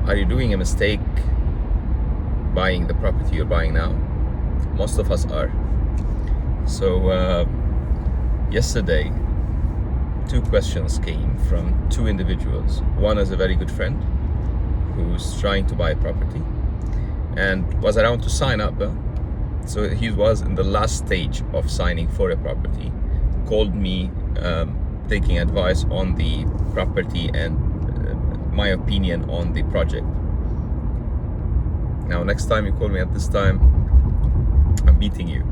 Are you doing a mistake buying the property you're buying now? Most of us are. So yesterday, two questions came from two individuals. One is a very good friend who's trying to buy a property and was around to sign up. So he was in the last stage of signing for a property, called me taking advice on the property and my opinion on the project. Now, next time you call me at this time, I'm beating you.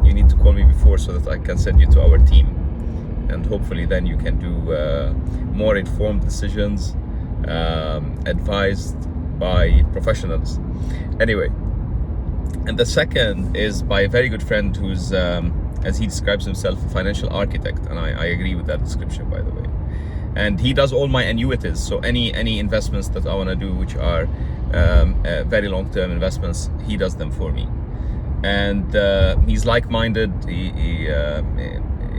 You need to call me before so that I can send you to our team, and hopefully then you can do more informed decisions, advised by professionals. Anyway, and the second is by a very good friend who's, as he describes himself, a financial architect, and I agree with that description, by the way. And he does all my annuities, so any investments that I want to do, which are very long-term investments, he does them for me. And he's like-minded.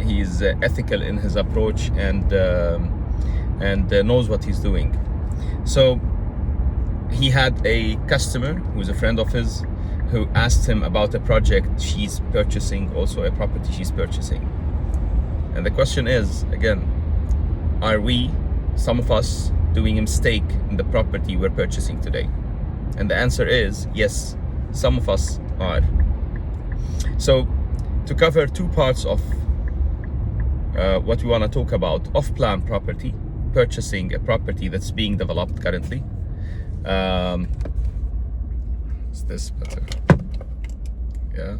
He's ethical in his approach, and knows what he's doing. So he had a customer who's a friend of his who asked him about a project she's purchasing, also a property she's purchasing. And the question is, again, are we, some of us, doing a mistake in the property we're purchasing today? And the answer is yes, some of us are. So to cover two parts of what we want to talk about: off-plan property, purchasing a property that's being developed currently. Is this better? Yeah.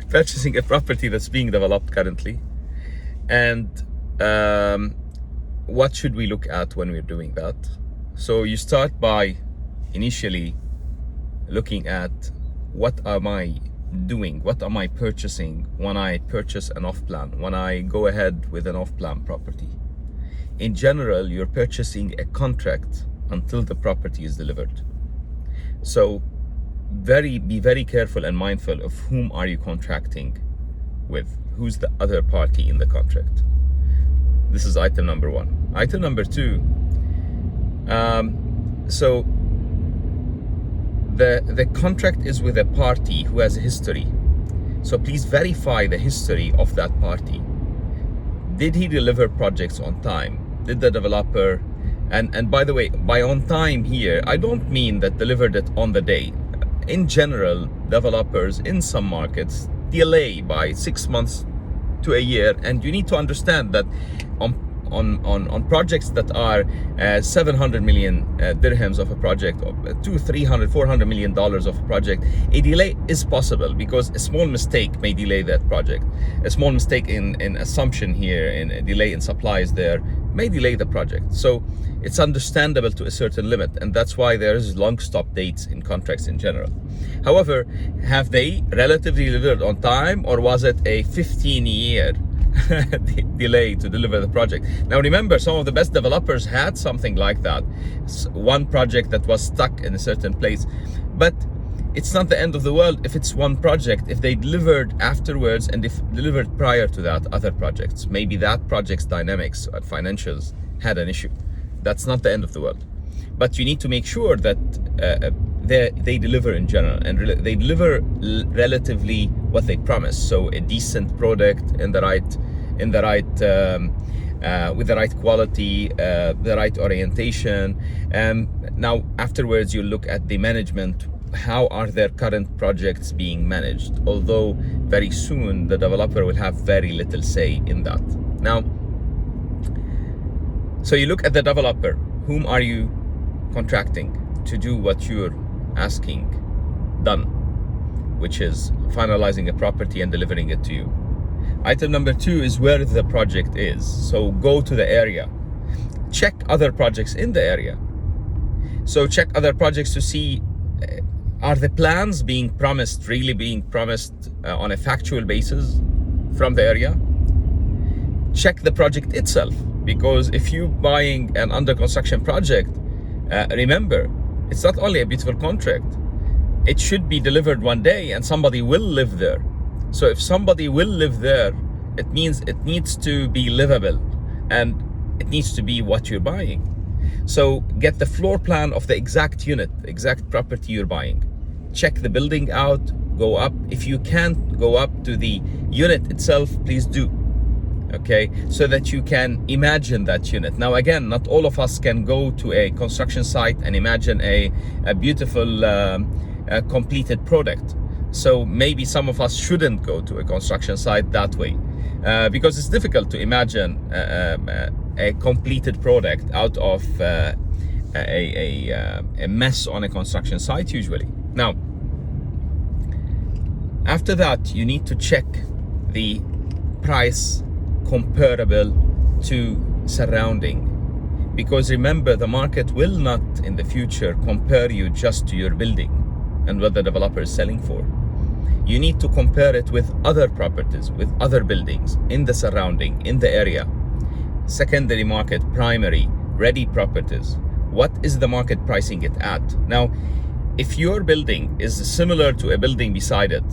Purchasing a property that's being developed currently. And what should we look at when we're doing that? So you start by initially looking at, what am I doing? What am I purchasing when I purchase an off-plan, when I go ahead with an off-plan property? In general, you're purchasing a contract until the property is delivered. So be very careful and mindful of whom are you contracting with, who's the other party in the contract. This is item number one. Item number two, so the contract is with a party who has a history. So please verify the history of that party. Did he deliver projects on time? Did the developer, and by the way, by on time here, I don't mean that delivered it on the day. In general, developers in some markets delay by 6 months to a year, and you need to understand that on projects that are 700 million dirhams of a project, or 300, 400 million dollars of a project, a delay is possible because a small mistake may delay that project. A small mistake in assumption here, in a delay in supplies there, may delay the project. So it's understandable to a certain limit, and that's why there is long stop dates in contracts in general. However, have they relatively delivered on time, or was it a 15-year delay to deliver the project? Now remember, some of the best developers had something like that, one project that was stuck in a certain place, but it's not the end of the world if it's one project. If they delivered afterwards, and if delivered prior to that other projects, maybe that project's dynamics and financials had an issue. That's not the end of the world, but you need to make sure that they deliver in general, and they deliver relatively what they promise. So a decent product with the right quality, the right orientation. Now afterwards, you look at the management. How are their current projects being managed? Although very soon the developer will have very little say in that. Now, so you look at the developer. Whom are you contracting to do what you're asking done, which is finalizing a property and delivering it to you? Item number two is where the project is. So go to the area, check other projects in the area. So check other projects to see, are the plans being promised really being promised on a factual basis from the area? Check the project itself, because if you're buying an under construction project, remember, it's not only a beautiful contract, it should be delivered one day and somebody will live there. So if somebody will live there, it means it needs to be livable, and it needs to be what you're buying. So get the floor plan of the exact unit, exact property you're buying. Check the building out, go up. If you can't go up to the unit itself, please do. Okay, so that you can imagine that unit. Now again, not all of us can go to a construction site and imagine a beautiful completed product. So maybe some of us shouldn't go to a construction site that way, because it's difficult to imagine a completed product out of a mess on a construction site usually. Now, after that, you need to check the price comparable to surrounding, because remember, the market will not in the future compare you just to your building and what the developer is selling for. You need to compare it with other properties, with other buildings in the surrounding, in the area, secondary market, primary, ready properties. What is the market pricing it at? Now, if your building is similar to a building beside it,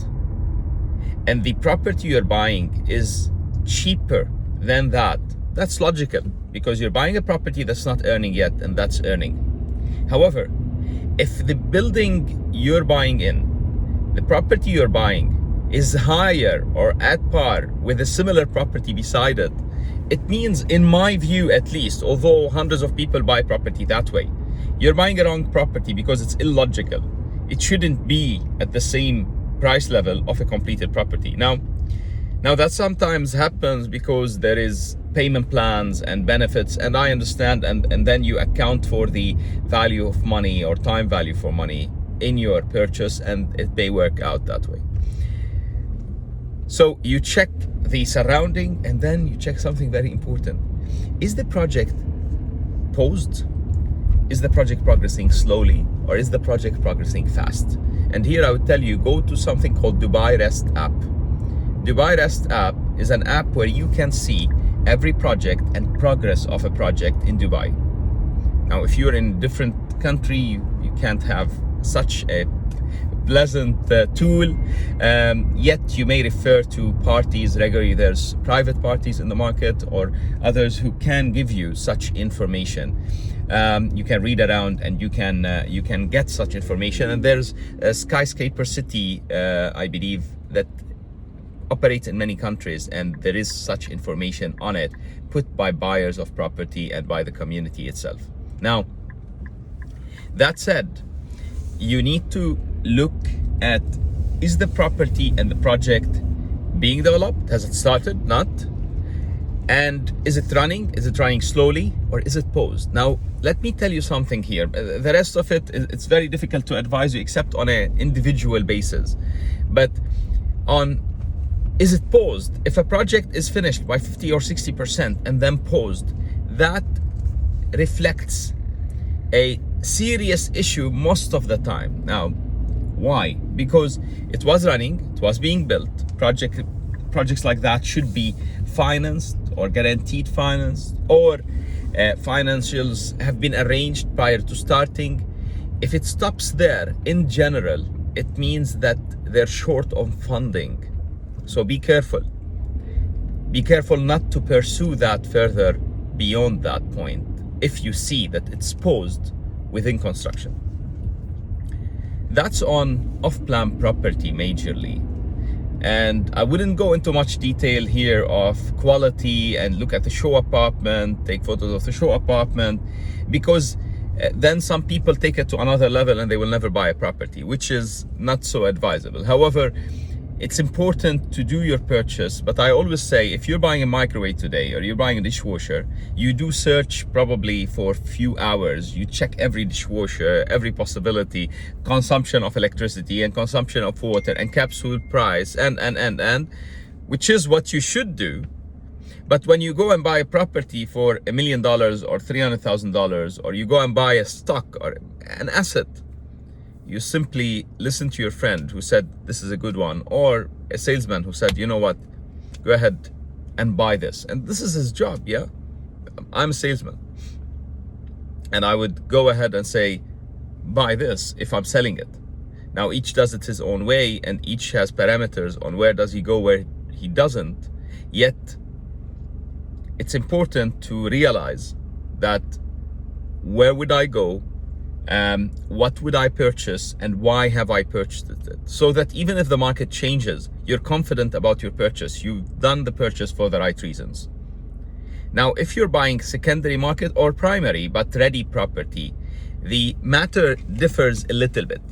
and the property you're buying is cheaper than that, that's logical, because you're buying a property that's not earning yet and that's earning. However, if the building you're buying in, the property you're buying is higher or at par with a similar property beside it, it means, in my view at least, although hundreds of people buy property that way, you're buying a wrong property because it's illogical. It shouldn't be at the same price level of a completed property. Now that sometimes happens because there is payment plans and benefits, and I understand, and then you account for the value of money or time value for money in your purchase, and it may work out that way. So you check the surrounding, and then you check something very important. Is the project paused? Is the project progressing slowly, or is the project progressing fast? And here I would tell you, go to something called Dubai Rest app. Dubai Rest app is an app where you can see every project and progress of a project in Dubai. Now, if you're in a different country, you can't have such a pleasant tool, yet you may refer to parties regularly. There's private parties in the market or others who can give you such information. You can read around and you can get such information. And there's a Skyscraper City, I believe, that operates in many countries, and there is such information on it put by buyers of property and by the community itself. Now, that said, you need to look at, is the property and the project being developed? Has it started? Not. And is it running? Is it running slowly, or is it paused? Now, let me tell you something here. The rest of it, it's very difficult to advise you except on an individual basis. But on, is it paused? If a project is finished by 50 or 60% and then paused, that reflects a serious issue most of the time. Now, why? Because it was running, it was being built. Projects like that should be financed or guaranteed financed, or financials have been arranged prior to starting. If it stops there, in general, it means that they're short on funding. So be careful. Be careful not to pursue that further beyond that point if you see that it's paused within construction. That's on off-plan property majorly. And I wouldn't go into much detail here of quality and look at the show apartment, take photos of the show apartment, because then some people take it to another level and they will never buy a property, which is not so advisable. However, it's important to do your purchase, but I always say, if you're buying a microwave today or you're buying a dishwasher, you do search probably for a few hours. You check every dishwasher, every possibility, consumption of electricity and consumption of water and capsule price and, which is what you should do. But when you go and buy a property for $1 million or $300,000, or you go and buy a stock or an asset, you simply listen to your friend who said this is a good one, or a salesman who said, you know what, go ahead and buy this. And this is his job, yeah? I'm a salesman. And I would go ahead and say, buy this if I'm selling it. Now, each does it his own way, and each has parameters on where does he go, where he doesn't. Yet, it's important to realize that where would I go, what would I purchase, and why have I purchased it, so that even if the market changes, you're confident about your purchase. You've done the purchase for the right reasons. Now, if you're buying secondary market or primary but ready property, the matter differs a little bit.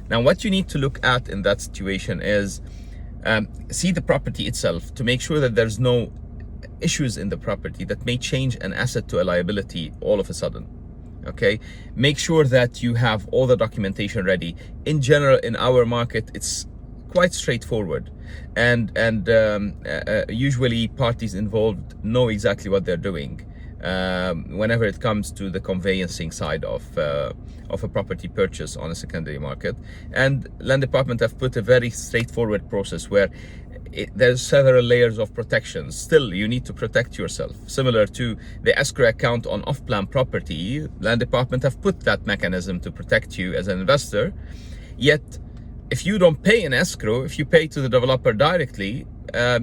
Now, what you need to look at in that situation is see the property itself to make sure that there's no issues in the property that may change an asset to a liability all of a sudden. Okay, make sure that you have all the documentation ready. In general, in our market, it's quite straightforward, and usually parties involved know exactly what they're doing whenever it comes to the conveyancing side of a property purchase on a secondary market. And land department have put a very straightforward process where there's several layers of protection. Still, you need to protect yourself. Similar to the escrow account on off-plan property, land department have put that mechanism to protect you as an investor. Yet, if you don't pay an escrow, if you pay to the developer directly,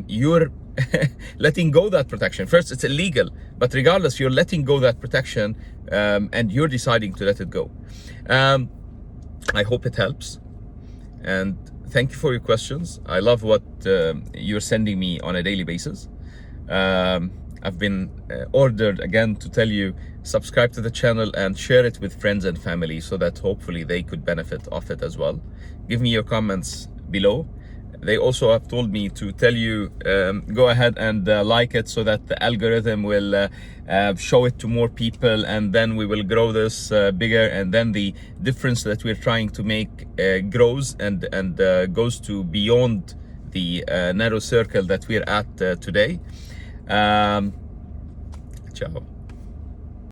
you're letting go that protection. First, it's illegal, but regardless, you're letting go that protection, and you're deciding to let it go. I hope it helps, and thank you for your questions. I love what you're sending me on a daily basis. I've been ordered again to tell you, subscribe to the channel and share it with friends and family so that hopefully they could benefit off it as well. Give me your comments below. They also have told me to tell you, go ahead and like it so that the algorithm will show it to more people, and then we will grow this bigger, and then the difference that we're trying to make grows and goes to beyond the narrow circle that we're at today. Ciao.